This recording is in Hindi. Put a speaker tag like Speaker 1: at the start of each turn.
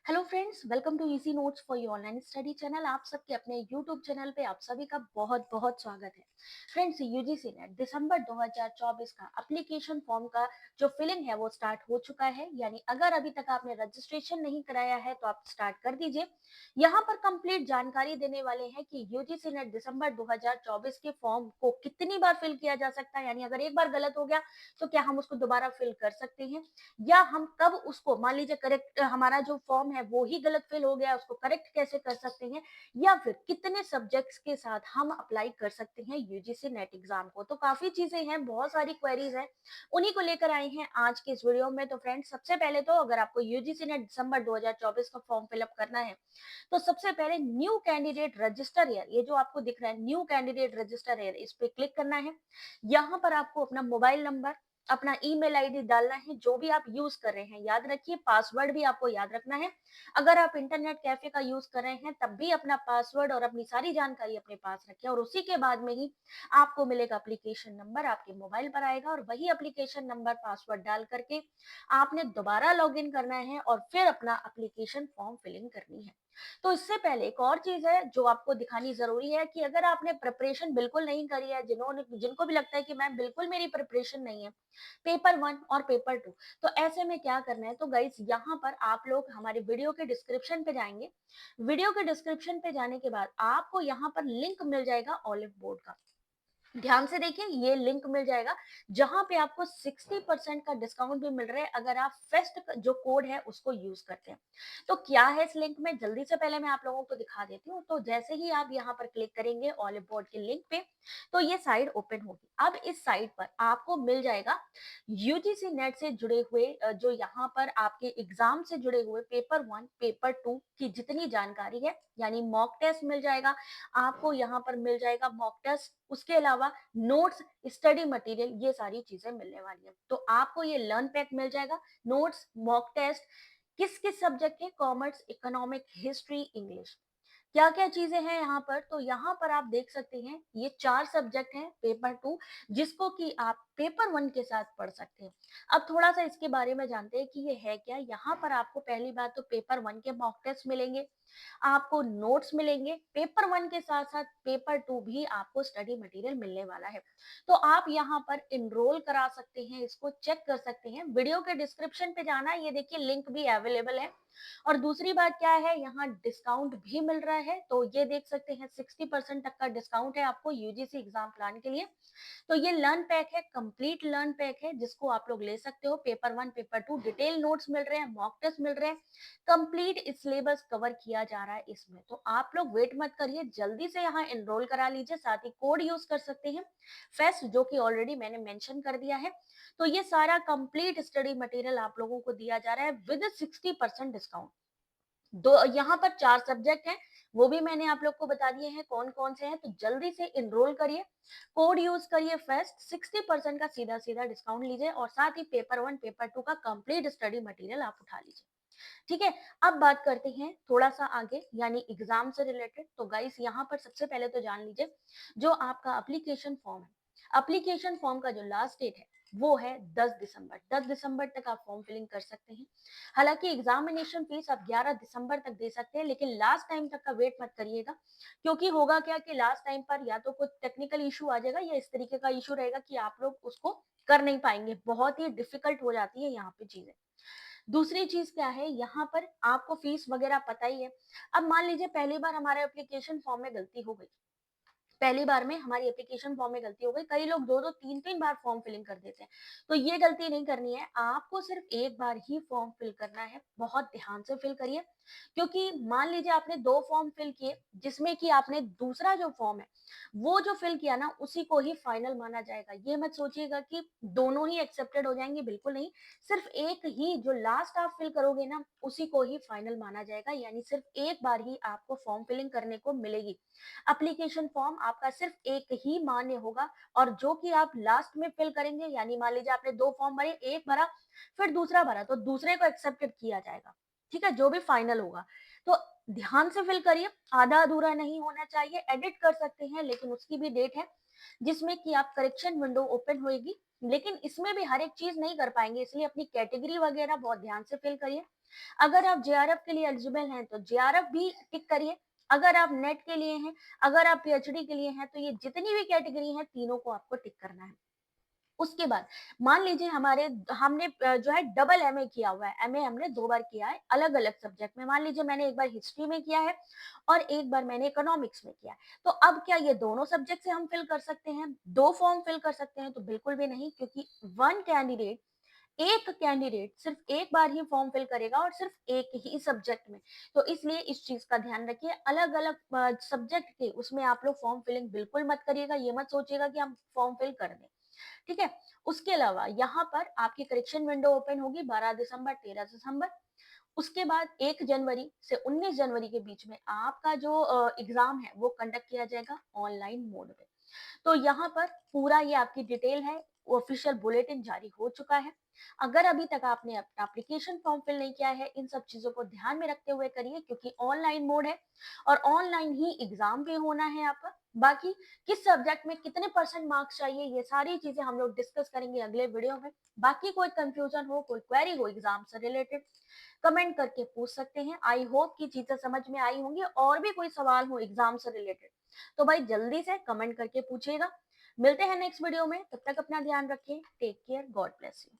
Speaker 1: Hello friends, welcome to easy notes for your online study channel. आप सबके अपने यूट्यूब चैनल पे आप सभी का बहुत बहुत स्वागत है। फ्रेंड्स, यूजीसी नेट दिसंबर 2024 का एप्लीकेशन फॉर्म का जो फिलिंग है वो स्टार्ट हो चुका है। यानी अगर अभी तक आपने रजिस्ट्रेशन नहीं कराया है तो आप स्टार्ट कर दीजिए। यहाँ पर कंप्लीट जानकारी देने वाले हैं कि यूजीसी नेट दिसंबर 2024 के फॉर्म को कितनी बार फिल किया जा सकता है। यानी अगर एक बार गलत हो गया तो क्या हम उसको दोबारा फिल कर सकते हैं, या हम कब उसको मान लीजिए करेक्ट हमारा जो फॉर्म है वो ही गलत फिल हो गया उसको करेक्ट कैसे कर सकते हैं, या फिर कितने सब्जेक्ट्स के साथ हम अप्लाई कर सकते हैं यूजीसी नेट एग्जाम को। तो काफी चीजें हैं, बहुत सारी क्वेरीज हैं, उन्हीं को लेकर आए हैं आज के इस वीडियो में। तो फ्रेंड्स, सबसे पहले तो अगर आपको यूजीसी नेट दिसंबर 2024 का फॉर्म फिलअप करना है तो सबसे पहले न्यू कैंडिडेट रजिस्टर ईयर, ये जो आपको दिख रहा है न्यू कैंडिडेट रजिस्टर ईयर, इस पे क्लिक करना है। यहाँ पर आपको अपना मोबाइल नंबर, अपना ईमेल आईडी डालना है जो भी आप यूज कर रहे हैं। याद रखिए, पासवर्ड भी आपको याद रखना है। अगर आप इंटरनेट कैफे का यूज कर रहे हैं तब भी अपना पासवर्ड और अपनी सारी जानकारी अपने पास रखें, और उसी के बाद में ही आपको मिलेगा एप्लीकेशन नंबर, आपके मोबाइल पर आएगा और वही एप्लीकेशन नंबर पासवर्ड डाल करके आपने दोबारा लॉग इन करना है और फिर अपना एप्लीकेशन फॉर्म फिलिंग करनी है। तो इससे पहले एक और चीज है जो आपको दिखानी जरूरी है कि अगर आपने प्रिपरेशन बिल्कुल नहीं करी है, जिनको भी लगता है कि मैम बिल्कुल मेरी प्रिपरेशन नहीं है पेपर वन और पेपर टू, तो ऐसे में क्या करना है। तो गाइस, यहाँ पर आप लोग हमारे वीडियो के डिस्क्रिप्शन पे जाएंगे। वीडियो के डिस्क्रिप्शन पे जाने के बाद आपको यहाँ पर लिंक मिल जाएगा ऑलिव बोर्ड का। ध्यान से देखिए, ये लिंक मिल जाएगा जहां पे आपको 60% का डिस्काउंट भी मिल रहा है अगर आप फेस्ट जो कोड है उसको यूज करते हैं। तो क्या है इस लिंक में, जल्दी से पहले मैं आप लोगों को दिखा देती हूँ। तो जैसे ही आप यहाँ पर क्लिक करेंगे ऑलिव बोर्ड के लिंक पे, तो ये साइट ओपन होगी। अब इस साइट पर आपको मिल जाएगा यूजीसी नेट से जुड़े हुए जो यहाँ पर आपके एग्जाम से जुड़े हुए पेपर वन पेपर टू की जितनी जानकारी है, यानी मॉक टेस्ट मिल जाएगा आपको, यहाँ पर मिल जाएगा मॉक टेस्ट, उसके अलावा नोट्स, स्टडी मटेरियल, ये सारी चीजें मिलने वाली है। तो आपको ये लर्न पैक मिल जाएगा, नोट्स, मॉक टेस्ट, किस किस सब्जेक्ट के, कॉमर्स, इकोनॉमिक, हिस्ट्री, इंग्लिश, क्या क्या चीजें हैं यहाँ पर। तो यहाँ पर आप देख सकते हैं ये 4 सब्जेक्ट हैं पेपर टू, जिसको कि आप पेपर वन के साथ पढ़ सकते हैं। अब थोड़ा सा इसके बारे में जानते हैं कि ये है क्या। यहाँ पर आपको पहली बात तो पेपर वन के मॉक टेस्ट मिलेंगे, आपको नोट्स मिलेंगे, पेपर वन के साथ साथ पेपर टू भी आपको स्टडी मटेरियल मिलने वाला है। तो आप यहाँ पर इनरोल करा सकते हैं, इसको चेक कर सकते हैं। वीडियो के डिस्क्रिप्शन पे जाना, ये देखिए लिंक भी अवेलेबल है। और दूसरी बात क्या है, यहाँ डिस्काउंट भी मिल रहा है, तो ये देख सकते हैं 60% तक का डिस्काउंट है आपको यूजीसी एग्जाम प्लान के लिए। तो ये लर्न पैक है, कंप्लीट लर्न पैक है, जिसको आप लोग ले सकते हो। Paper one paper two detail notes मिल रहे हैं, मॉक टेस्ट मिल रहे हैं, कंप्लीट सिलेबस कवर किया जा रहा है इसमें। तो आप लोग वेट मत करिए, जल्दी से यहाँ एनरोल करा लीजिए। साथ ही कोड यूज कर सकते हैं फेस्ट, जो कि ऑलरेडी मैंने मेंशन कर दिया है। तो ये सारा कंप्लीट स्टडी मटेरियल आप लोगों को दिया जा रहा है विद 60% डिस्काउंट। दो यहाँ पर 4 सब्जेक्ट हैं, वो भी मैंने आप लोग को बता दिए हैं कौन कौन से हैं। तो जल्दी से इनरोल करिए, कोड यूज करिए फेस्ट, 60% का सीधा सीधा डिस्काउंट लीजिए, और साथ ही पेपर वन पेपर टू का कंप्लीट स्टडी मटेरियल आप उठा लीजिए। ठीक है, अब बात करते हैं थोड़ा सा आगे, यानी एग्जाम से रिलेटेड। तो गाइस, यहाँ पर सबसे पहले तो जान लीजिए जो आपका एप्लीकेशन फॉर्म है, एप्लीकेशन फॉर्म का जो लास्ट डेट है वो है 10 दिसंबर। 10 दिसंबर तक आप फॉर्म फिलिंग कर सकते हैं। हालांकि एग्जामिनेशन फीस आप 11 दिसंबर तक दे सकते हैं, लेकिन लास्ट टाइम तक का वेट मत करिएगा, क्योंकि होगा क्या कि लास्ट टाइम पर या तो कुछ टेक्निकल इशू आ जाएगा या इस तरीके का इशू रहेगा कि आप लोग उसको कर नहीं पाएंगे। बहुत ही डिफिकल्ट हो जाती है यहाँ पे चीजें। दूसरी चीज क्या है, यहाँ पर आपको फीस वगैरह पता ही है। अब मान लीजिए पहली बार हमारे एप्लीकेशन फॉर्म में गलती हो गई, पहली बार में हमारी एप्लीकेशन फॉर्म में गलती हो गई, कई लोग दो दो तीन तीन बार फॉर्म फिलिंग कर देते हैं। तो ये गलती नहीं करनी है, आपको सिर्फ एक बार ही फॉर्म फिल करना है। बहुत ध्यान से फिल करिए, क्योंकि मान लीजिए आपने 2 फॉर्म फिल किए, जिसमें कि आपने दूसरा जो फॉर्म है वो जो फिल किया ना उसी को ही फाइनल माना जाएगा। ये मत सोचिएगा कि दोनों ही एक्सेप्टेड हो जाएंगे, बिल्कुल नहीं। सिर्फ एक ही जो लास्ट आप फिल करोगे ना उसी को ही फाइनल माना जाएगा, यानी सिर्फ एक बार ही आपको फॉर्म फिलिंग करने को मिलेगी। एप्लीकेशन फॉर्म आपका सिर्फ एक ही मान्य होगा, और जो कि आप लास्ट में फिल करेंगे, यानी मान लीजिए आपने 2 फॉर्म भरे, एक भरा फिर दूसरा भरा, तो दूसरे को एक्सेप्टेड किया जाएगा। ठीक है, जो भी फाइनल होगा। तो ध्यान से फिल करिए, आधा अधूरा नहीं होना चाहिए। एडिट कर सकते हैं लेकिन उसकी भी डेट है, जिसमें कि आप करेक्शन विंडो ओपन होएगी, लेकिन इसमें भी हर एक चीज नहीं कर पाएंगे, इसलिए अपनी कैटेगरी वगैरह बहुत ध्यान से फिल करिए। अगर आप जेआरएफ के लिए एलिजिबल हैं तो जेआरएफ भी टिक करिए। अगर आप नेट के लिए हैं, अगर आप पीएचडी के लिए हैं, तो ये जितनी भी कैटेगरी हैं तीनों को आपको टिक करना है। उसके बाद मान लीजिए हमारे हमने जो है डबल एमए किया हुआ है, एमए हमने 2 बार किया है अलग-अलग सब्जेक्ट में। मान लीजिए मैंने एक बार हिस्ट्री में किया है और एक बार मैंने इकोनॉमिक्स में किया है। तो अब क्या ये दोनों सब्जेक्ट से हम फिल कर सकते हैं? 2 फॉर्म फिल कर सकते हैं? तो बिल्कुल भी नहीं, क्योंकि एक कैंडिडेट सिर्फ एक बार ही फॉर्म फिल करेगा और सिर्फ एक ही सब्जेक्ट में। तो इसलिए इस चीज का ध्यान रखिए, अलग-अलग सब्जेक्ट के उसमें आप लोग फॉर्म फिलिंग बिल्कुल मत करिएगा। ये मत सोचिएगा कि हम फॉर्म फिल कर दें। ठीक है? उसके अलावा यहाँ पर आपकी करेक्शन विंडो ओपन होगी 12 दिसंबर, 13 दिसंबर। उसके बाद 1 जनवरी से 19 जनवरी के बीच में आपका जो एग्जाम है वो कंडक्ट किया जाएगा ऑनलाइन मोड में। तो यहाँ पर पूरा ये आपकी डिटेल है, ऑफिशियल बुलेटिन जारी हो चुका है। अगर अभी तक आपने अपना एप्लीकेशन फॉर्म फिल नहीं किया है, इन सब चीजों को ध्यान में रखते हुए करिए, क्योंकि ऑनलाइन मोड है और ऑनलाइन ही एग्जाम भी होना है आपका। बाकी किस सब्जेक्ट में कितने परसेंट मार्क्स चाहिए, ये सारी चीजें हम लोग डिस्कस करेंगे अगले वीडियो में। बाकी कोई कंफ्यूजन हो, कोई क्वेरी हो एग्जाम से रिलेटेड, कमेंट करके पूछ सकते हैं। आई होप कि चीजें समझ में आई होंगी। और भी कोई सवाल हो एग्जाम से रिलेटेड तो भाई जल्दी से कमेंट करके पूछिएगा। मिलते हैं नेक्स्ट वीडियो में, तब तक अपना ध्यान रखें। Take care, God bless you.